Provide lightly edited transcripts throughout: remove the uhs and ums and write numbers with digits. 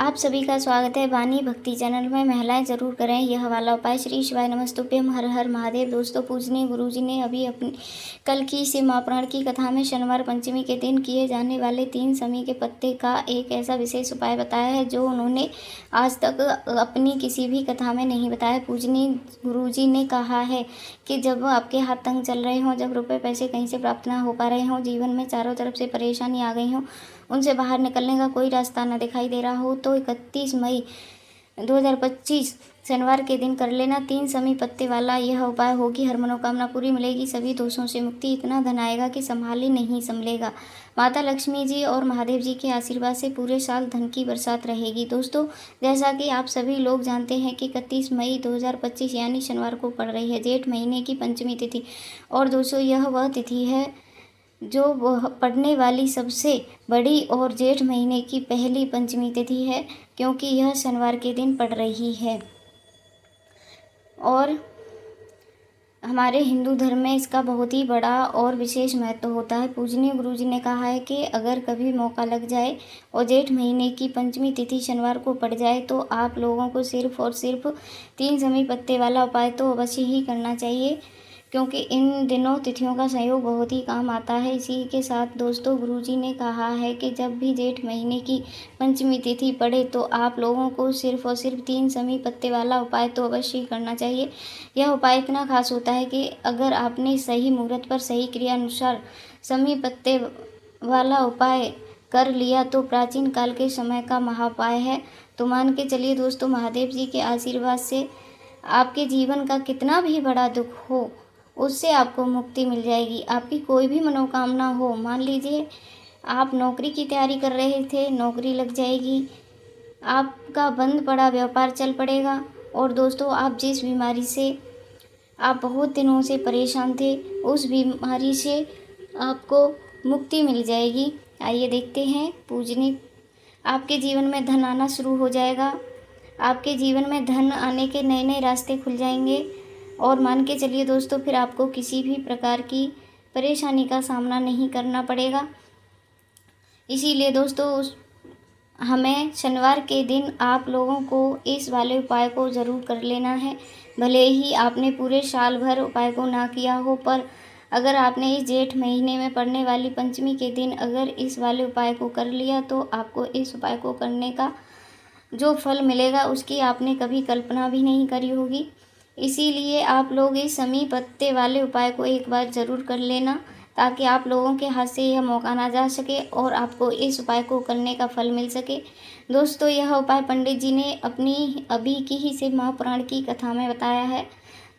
आप सभी का स्वागत है वाणी भक्ति चैनल में। महिलाएं जरूर करें यह वाला उपाय। श्री शिवाय नमस्तुभ्यम। हर हर महादेव। दोस्तों, पूजनीय गुरुजी ने अभी अपनी कल की शिव महापुराण की कथा में शनिवार पंचमी के दिन किए जाने वाले 3 समी के पत्ते का एक ऐसा विशेष उपाय बताया है जो उन्होंने आज तक अपनी किसी भी कथा में नहीं बताया। पूजनीय गुरुजी ने कहा है कि जब आपके हाथ तंग चल रहे हों, जब रुपए पैसे कहीं से प्राप्त ना हो पा रहे हों, जीवन में चारों तरफ से परेशानी आ गई हो, उनसे बाहर निकलने का कोई रास्ता न दिखाई दे रहा हो, तो 31 मई 2025 शनिवार के दिन कर लेना। 3 समी पत्ते वाला यह उपाय होगी, हर मनोकामना पूरी मिलेगी, सभी दोषों से मुक्ति, इतना धन आएगा कि संभाल ही नहीं संभलेगा। माता लक्ष्मी जी और महादेव जी के आशीर्वाद से पूरे साल धन की बरसात रहेगी। दोस्तों, जैसा कि आप सभी लोग जानते हैं कि 31 मई 2025 यानी शनिवार को पड़ रही है जेठ महीने की पंचमी तिथि। और दोस्तों, यह वह तिथि है जो वह पड़ने वाली सबसे बड़ी और जेठ महीने की पहली पंचमी तिथि है, क्योंकि यह शनिवार के दिन पड़ रही है। और हमारे हिंदू धर्म में इसका बहुत ही बड़ा और विशेष महत्व होता है। पूजनीय गुरुजी ने कहा है कि अगर कभी मौका लग जाए और जेठ महीने की पंचमी तिथि शनिवार को पड़ जाए तो आप लोगों को सिर्फ और सिर्फ 3 समी पत्ते वाला उपाय तो अवश्य ही करना चाहिए, क्योंकि इन दिनों तिथियों का सहयोग बहुत ही काम आता है। इसी के साथ दोस्तों, गुरुजी ने कहा है कि जब भी जेठ महीने की पंचमी तिथि पड़े तो आप लोगों को सिर्फ और सिर्फ 3 समी पत्ते वाला उपाय तो अवश्य ही करना चाहिए। यह उपाय इतना खास होता है कि अगर आपने सही मुहूर्त पर सही क्रिया अनुसार समी पत्ते वाला उपाय कर लिया तो प्राचीन काल के समय का महाउपाय है। तो मान के चलिए दोस्तों, महादेव जी के आशीर्वाद से आपके जीवन का कितना भी बड़ा दुख हो, उससे आपको मुक्ति मिल जाएगी। आपकी कोई भी मनोकामना हो, मान लीजिए आप नौकरी की तैयारी कर रहे थे, नौकरी लग जाएगी, आपका बंद पड़ा व्यापार चल पड़ेगा। और दोस्तों, आप जिस बीमारी से आप बहुत दिनों से परेशान थे, उस बीमारी से आपको मुक्ति मिल जाएगी। आइए देखते हैं। पूजनीय, आपके जीवन में धन आना शुरू हो जाएगा। आपके जीवन में धन आने के नए नए रास्ते खुल जाएंगे। और मान के चलिए दोस्तों, फिर आपको किसी भी प्रकार की परेशानी का सामना नहीं करना पड़ेगा। इसीलिए दोस्तों, हमें शनिवार के दिन आप लोगों को इस वाले उपाय को ज़रूर कर लेना है। भले ही आपने पूरे साल भर उपाय को ना किया हो, पर अगर आपने इस जेठ महीने में पड़ने वाली पंचमी के दिन अगर इस वाले उपाय को कर लिया तो आपको इस उपाय को करने का जो फल मिलेगा उसकी आपने कभी कल्पना भी नहीं करी होगी। इसीलिए आप लोग इस समी पत्ते वाले उपाय को एक बार ज़रूर कर लेना, ताकि आप लोगों के हाथ से यह मौका ना जा सके और आपको इस उपाय को करने का फल मिल सके। दोस्तों, यह उपाय पंडित जी ने अपनी अभी की ही शिव महापुराण की कथा में बताया है,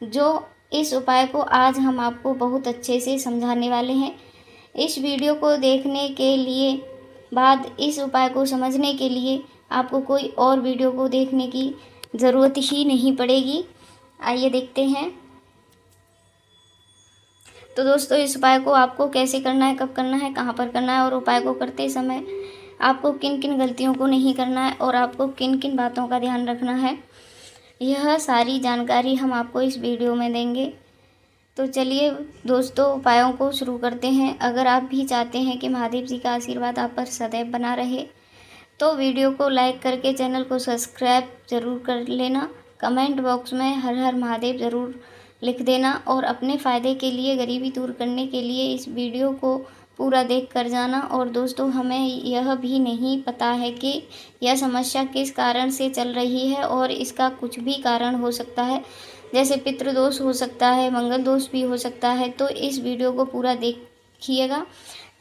जो इस उपाय को आज हम आपको बहुत अच्छे से समझाने वाले हैं। इस वीडियो को देखने के लिए बाद इस उपाय को समझने के लिए आपको कोई और वीडियो को देखने की ज़रूरत ही नहीं पड़ेगी। आइए देखते हैं। तो दोस्तों, इस उपाय को आपको कैसे करना है, कब करना है, कहाँ पर करना है और उपाय को करते समय आपको किन किन गलतियों को नहीं करना है और आपको किन किन बातों का ध्यान रखना है, यह सारी जानकारी हम आपको इस वीडियो में देंगे। तो चलिए दोस्तों, उपायों को शुरू करते हैं। अगर आप भी चाहते हैं कि महादेव जी का आशीर्वाद आप पर सदैव बना रहे तो वीडियो को लाइक करके चैनल को सब्सक्राइब ज़रूर कर लेना। कमेंट बॉक्स में हर हर महादेव ज़रूर लिख देना और अपने फ़ायदे के लिए, गरीबी दूर करने के लिए इस वीडियो को पूरा देख कर जाना। और दोस्तों, हमें यह भी नहीं पता है कि यह समस्या किस कारण से चल रही है और इसका कुछ भी कारण हो सकता है, जैसे पितृदोष हो सकता है, मंगल दोष भी हो सकता है। तो इस वीडियो को पूरा देखिएगा,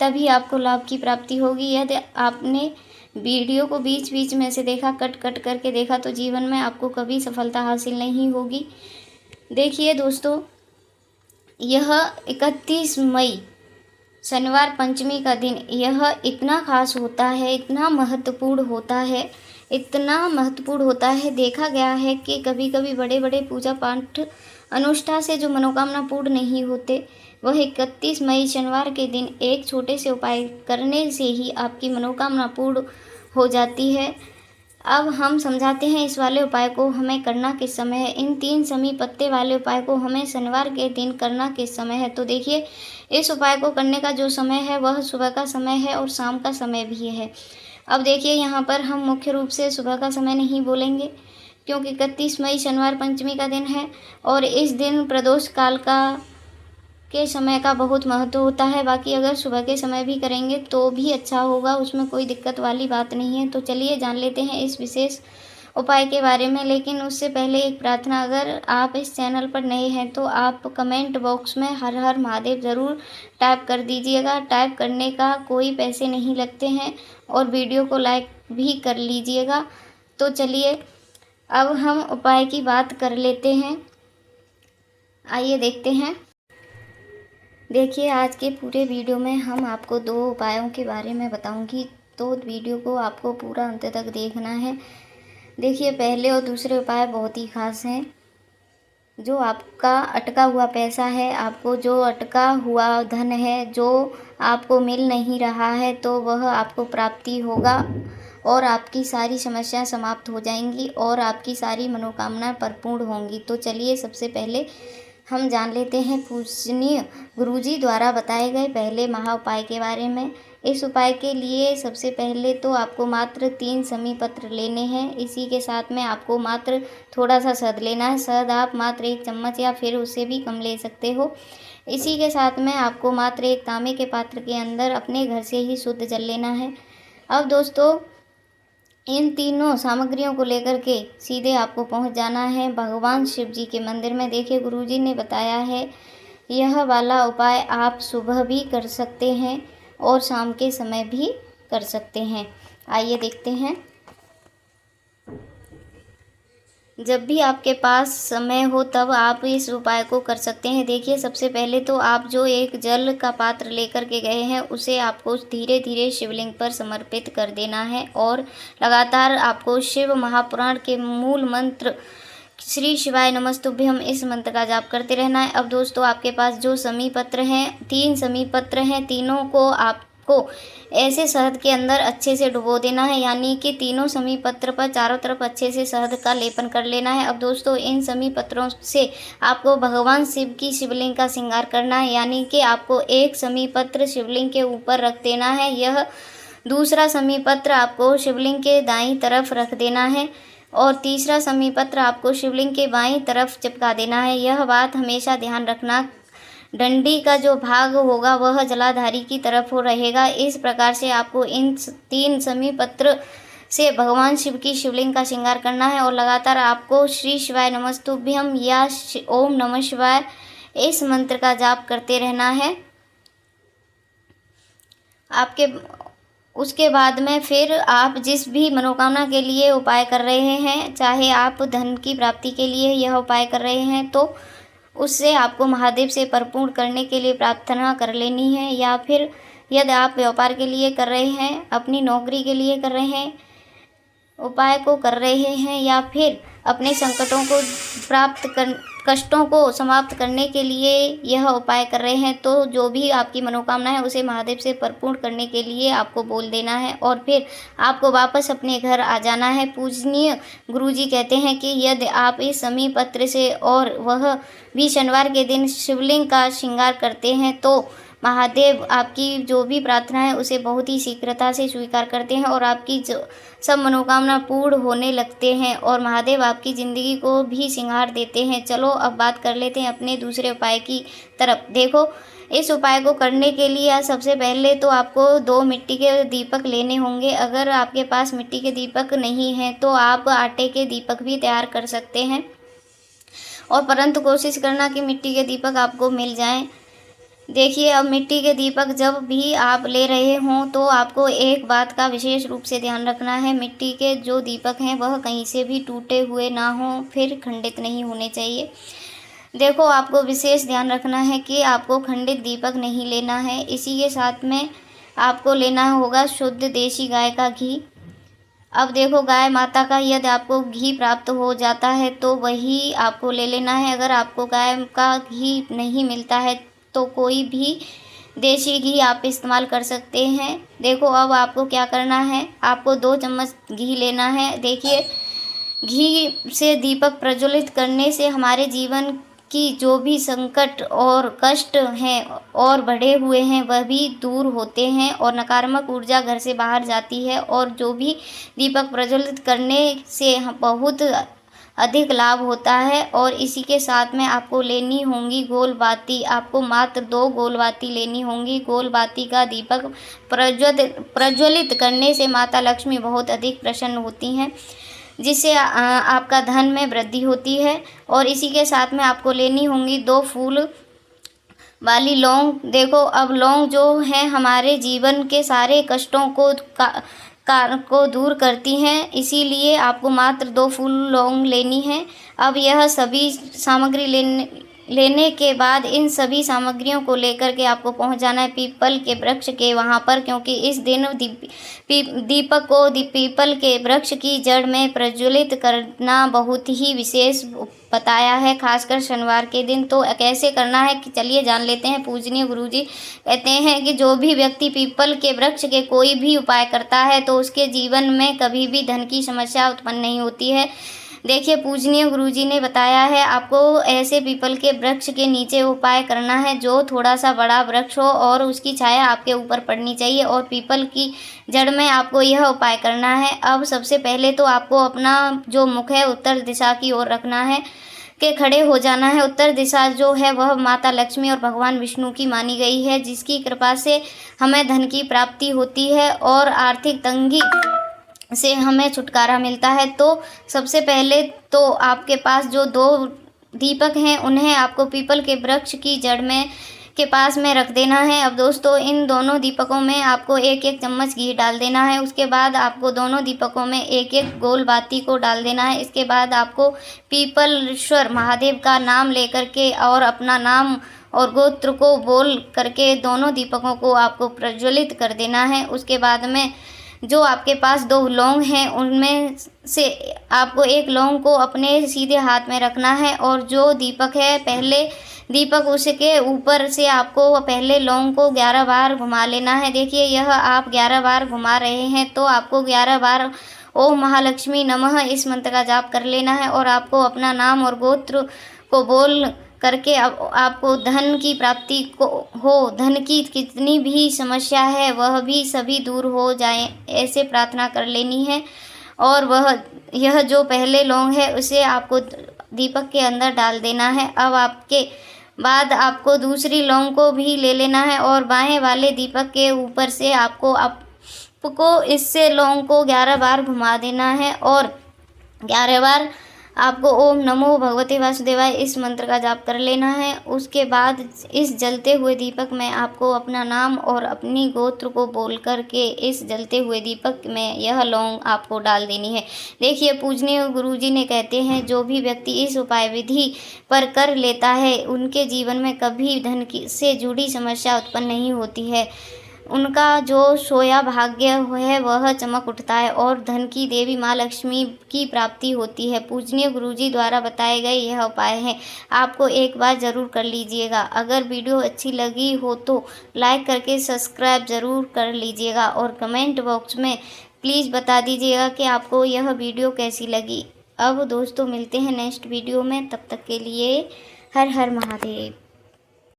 तभी आपको लाभ की प्राप्ति होगी। यदि आपने वीडियो को बीच बीच में से देखा, कट कट करके देखा, तो जीवन में आपको कभी सफलता हासिल नहीं होगी। देखिए दोस्तों, यह 31 मई शनिवार पंचमी का दिन यह इतना खास होता है, इतना महत्वपूर्ण होता है, इतना महत्वपूर्ण होता है। देखा गया है कि कभी कभी बड़े बड़े पूजा पाठ अनुष्ठान से जो मनोकामना पूर्ण नहीं होते, वह 31 मई शनिवार के दिन एक छोटे से उपाय करने से ही आपकी मनोकामना पूर्ण हो जाती है। अब हम समझाते हैं इस वाले उपाय को हमें करना किस समय है। इन 3 समी पत्ते वाले उपाय को हमें शनिवार के दिन करना किस समय है। तो देखिए, इस उपाय को करने का जो समय है वह सुबह का समय है और शाम का समय भी है। अब देखिए यहाँ पर हम मुख्य रूप से सुबह का समय नहीं बोलेंगे, क्योंकि 31 मई शनिवार पंचमी का दिन है और इस दिन प्रदोष काल के समय का बहुत महत्व होता है। बाकी अगर सुबह के समय भी करेंगे तो भी अच्छा होगा, उसमें कोई दिक्कत वाली बात नहीं है। तो चलिए जान लेते हैं इस विशेष उपाय के बारे में। लेकिन उससे पहले एक प्रार्थना, अगर आप इस चैनल पर नए हैं तो आप कमेंट बॉक्स में हर हर महादेव ज़रूर टाइप कर दीजिएगा। टाइप करने का कोई पैसे नहीं लगते हैं और वीडियो को लाइक भी कर लीजिएगा। तो चलिए अब हम उपाय की बात कर लेते हैं, आइए देखते हैं। देखिए आज के पूरे वीडियो में हम आपको 2 उपायों के बारे में बताऊंगी, तो वीडियो को आपको पूरा अंत तक देखना है। देखिए पहले और दूसरे उपाय बहुत ही खास हैं। जो आपका अटका हुआ पैसा है, आपको जो अटका हुआ धन है, जो आपको मिल नहीं रहा है, तो वह आपको प्राप्ति होगा और आपकी सारी समस्याएं समाप्त हो जाएंगी और आपकी सारी मनोकामनाएं परिपूर्ण होंगी। तो चलिए सबसे पहले हम जान लेते हैं पूजनीय गुरुजी द्वारा बताए गए पहले महा उपाय के बारे में। इस उपाय के लिए सबसे पहले तो आपको मात्र 3 समी पत्र लेने हैं। इसी के साथ में आपको मात्र थोड़ा सा शहद लेना है। शहद आप मात्र 1 चम्मच या फिर उससे भी कम ले सकते हो। इसी के साथ में आपको मात्र एक तांबे के पात्र के अंदर अपने घर से ही शुद्ध जल लेना है। अब दोस्तों इन तीनों सामग्रियों को लेकर के सीधे आपको पहुंच जाना है भगवान शिव जी के मंदिर में। देखिए गुरुजी ने बताया है यह वाला उपाय आप सुबह भी कर सकते हैं और शाम के समय भी कर सकते हैं। आइए देखते हैं। जब भी आपके पास समय हो तब आप इस उपाय को कर सकते हैं। देखिए सबसे पहले तो आप जो एक जल का पात्र लेकर के गए हैं उसे आपको धीरे धीरे शिवलिंग पर समर्पित कर देना है और लगातार आपको शिव महापुराण के मूल मंत्र श्री शिवाय नमस्तुभ्यम इस मंत्र का जाप करते रहना है। अब दोस्तों आपके पास जो समी पत्र हैं, 3 समी पत्र हैं, तीनों को आपको ऐसे शहद के अंदर अच्छे से डुबो देना है, यानी कि तीनों समी पत्र पर चारों तरफ अच्छे से शहद का लेपन कर लेना है। अब दोस्तों इन समी पत्रों से आपको भगवान शिव की शिवलिंग का श्रृंगार करना है, यानी कि आपको एक समी पत्र शिवलिंग के ऊपर रख देना है। यह दूसरा समी पत्र आपको शिवलिंग के दाईं तरफ रख देना है और तीसरा समी पत्र आपको शिवलिंग के बाईं तरफ चिपका देना है। यह बात हमेशा ध्यान रखना, डंडी का जो भाग होगा वह जलाधारी की तरफ हो रहेगा। इस प्रकार से आपको इन 3 समी पत्र से भगवान शिव की शिवलिंग का श्रृंगार करना है और लगातार आपको श्री शिवाय नमस्तुभ्यम या ओम नमः शिवाय इस मंत्र का जाप करते रहना है। उसके बाद में फिर आप जिस भी मनोकामना के लिए उपाय कर रहे हैं, चाहे आप धन की प्राप्ति के लिए यह उपाय कर रहे हैं तो उससे आपको महादेव से परिपूर्ण करने के लिए प्रार्थना कर लेनी है, या फिर यदि आप व्यापार के लिए कर रहे हैं, अपनी नौकरी के लिए कर रहे हैं, उपाय को कर रहे हैं, या फिर अपने संकटों को कष्टों को समाप्त करने के लिए यह उपाय कर रहे हैं, तो जो भी आपकी मनोकामना है उसे महादेव से परिपूर्ण करने के लिए आपको बोल देना है और फिर आपको वापस अपने घर आ जाना है। पूजनीय गुरुजी कहते हैं कि यदि आप इस समी पत्र से और वह भी शनिवार के दिन शिवलिंग का श्रृंगार करते हैं तो महादेव आपकी जो भी प्रार्थना है उसे बहुत ही शीघ्रता से स्वीकार करते हैं और आपकी जो सब मनोकामना पूर्ण होने लगते हैं और महादेव आपकी ज़िंदगी को भी सिंगार देते हैं। चलो अब बात कर लेते हैं अपने दूसरे उपाय की तरफ। देखो इस उपाय को करने के लिए सबसे पहले तो आपको 2 मिट्टी के दीपक लेने होंगे। अगर आपके पास मिट्टी के दीपक नहीं हैं तो आप आटे के दीपक भी तैयार कर सकते हैं, और परंतु कोशिश करना कि मिट्टी के दीपक आपको मिल जाएं। देखिए अब मिट्टी के दीपक जब भी आप ले रहे हों तो आपको एक बात का विशेष रूप से ध्यान रखना है, मिट्टी के जो दीपक हैं वह कहीं से भी टूटे हुए ना हों, फिर खंडित नहीं होने चाहिए। देखो आपको विशेष ध्यान रखना है कि आपको खंडित दीपक नहीं लेना है। इसी के साथ में आपको लेना होगा शुद्ध देसी गाय का घी। अब देखो गाय माता का यदि आपको घी प्राप्त हो जाता है तो वही आपको ले लेना है। अगर आपको गाय का घी नहीं मिलता है तो कोई भी देसी घी आप इस्तेमाल कर सकते हैं। देखो अब आपको क्या करना है, आपको 2 चम्मच घी लेना है। देखिए घी से दीपक प्रज्वलित करने से हमारे जीवन कि जो भी संकट और कष्ट हैं और बढ़े हुए हैं वह भी दूर होते हैं और नकारात्मक ऊर्जा घर से बाहर जाती है। और जो भी दीपक प्रज्वलित करने से बहुत अधिक लाभ होता है। और इसी के साथ में आपको लेनी होंगी गोल बाती। आपको मात्र 2 गोल बाती लेनी होंगी। गोल बाती का दीपक प्रज्वलित करने से माता लक्ष्मी बहुत अधिक प्रसन्न होती हैं, जिससे आपका धन में वृद्धि होती है। और इसी के साथ में आपको लेनी होंगी 2 फूल वाली लौंग। देखो, अब लौंग जो है हमारे जीवन के सारे कष्टों को दूर करती हैं, इसीलिए आपको मात्र 2 फूल लौंग लेनी है। अब यह सभी सामग्री लेने के बाद इन सभी सामग्रियों को लेकर के आपको पहुंच जाना है पीपल के वृक्ष के वहां पर, क्योंकि इस दिन दीपक को पीपल के वृक्ष की जड़ में प्रज्वलित करना बहुत ही विशेष बताया है, खासकर शनिवार के दिन। तो कैसे करना है कि चलिए जान लेते हैं। पूजनीय गुरुजी कहते हैं कि जो भी व्यक्ति पीपल के वृक्ष के कोई भी उपाय करता है तो उसके जीवन में कभी भी धन की समस्या उत्पन्न नहीं होती है। देखिए, पूजनीय गुरुजी ने बताया है आपको ऐसे पीपल के वृक्ष के नीचे उपाय करना है जो थोड़ा सा बड़ा वृक्ष हो और उसकी छाया आपके ऊपर पड़नी चाहिए और पीपल की जड़ में आपको यह उपाय करना है। अब सबसे पहले तो आपको अपना जो मुख है उत्तर दिशा की ओर रखना है के खड़े हो जाना है। उत्तर दिशा जो है वह माता लक्ष्मी और भगवान विष्णु की मानी गई है, जिसकी कृपा से हमें धन की प्राप्ति होती है और आर्थिक तंगी से हमें छुटकारा मिलता है। तो सबसे पहले तो आपके पास जो 2 दीपक हैं उन्हें आपको पीपल के वृक्ष की जड़ में के पास में रख देना है। अब दोस्तों, इन दोनों दीपकों में आपको 1-1 चम्मच घी डाल देना है। उसके बाद आपको दोनों दीपकों में 1-1 गोल बाती को डाल देना है। इसके बाद आपको पीपलेश्वर महादेव का नाम लेकर के और अपना नाम और गोत्र को बोल करके दोनों दीपकों को आपको प्रज्वलित कर देना है। उसके बाद में जो आपके पास 2 लौंग हैं उनमें से आपको 1 लौंग को अपने सीधे हाथ में रखना है और जो दीपक है पहले दीपक उसके ऊपर से आपको पहले लौंग को 11 बार घुमा लेना है। देखिए, यह आप 11 बार घुमा रहे हैं तो आपको 11 बार ओम महालक्ष्मी नमः इस मंत्र का जाप कर लेना है और आपको अपना नाम और गोत्र को बोल करके आपको धन की प्राप्ति धन की कितनी भी समस्या है वह भी सभी दूर हो जाए, ऐसे प्रार्थना कर लेनी है। और यह जो पहले लौंग है उसे आपको दीपक के अंदर डाल देना है। अब आपके बाद आपको दूसरी लौंग को भी ले लेना है और बाएं वाले दीपक के ऊपर से आपको इससे लौंग को 11 बार घुमा देना है और 11 बार आपको ओम नमो भगवते वासुदेवाय इस मंत्र का जाप कर लेना है। उसके बाद इस जलते हुए दीपक में आपको अपना नाम और अपनी गोत्र को बोल करके इस जलते हुए दीपक में यह लौंग आपको डाल देनी है। देखिए, पूजनीय गुरुजी ने कहते हैं जो भी व्यक्ति इस उपाय विधि पर कर लेता है उनके जीवन में कभी धन से जुड़ी समस्या उत्पन्न नहीं होती है। उनका जो सोया भाग्य है वह चमक उठता है और धन की देवी माँ लक्ष्मी की प्राप्ति होती है। पूजनीय गुरुजी द्वारा बताए गए यह उपाय हैं, आपको एक बार ज़रूर कर लीजिएगा। अगर वीडियो अच्छी लगी हो तो लाइक करके सब्सक्राइब ज़रूर कर लीजिएगा और कमेंट बॉक्स में प्लीज़ बता दीजिएगा कि आपको यह वीडियो कैसी लगी। अब दोस्तों, मिलते हैं नेक्स्ट वीडियो में, तब तक के लिए हर हर महादेव।